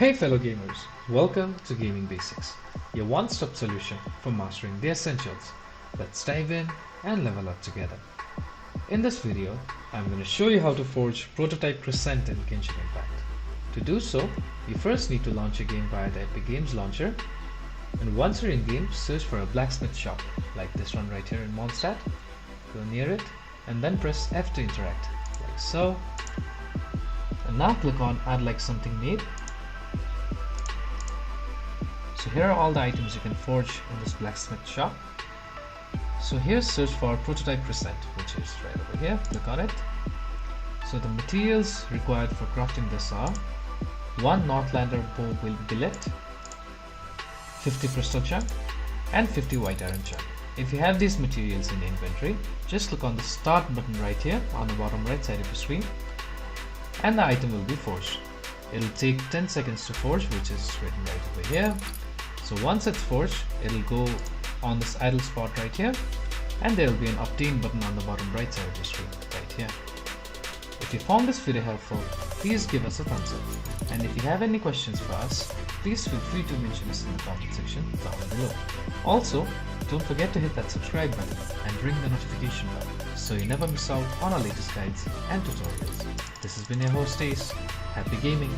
Hey fellow gamers, welcome to Gaming Basics, your one-stop solution for mastering the essentials. Let's dive in and level up together. In this video, I'm going to show you how to forge Prototype Crescent in Genshin Impact. To do so, you first need to launch a game via the Epic Games launcher, and once you're in game, search for a blacksmith shop, like this one right here in Mondstadt. Go near it, and then press F to interact, like so. And now click on Add Like Something Made. So here are all the items you can forge in this blacksmith shop. So here search for Prototype Crescent, which is right over here. Click on it. So the materials required for crafting this are 1 Northlander bow billet, 50 crystal chunk, and 50 white iron chunk. If you have these materials in the inventory, just click on the start button right here on the bottom right side of your screen, and the item will be forged. It'll take 10 seconds to forge, which is written right over here. So once it's forged, it'll go on this idle spot right here, and there will be an obtain button on the bottom right side of your screen right here. If you found this video helpful, please give us a thumbs up, and if you have any questions for us, please feel free to mention us in the comment section down below. Also, don't forget to hit that subscribe button and ring the notification bell so you never miss out on our latest guides and tutorials. This has been your host Ace. Happy gaming!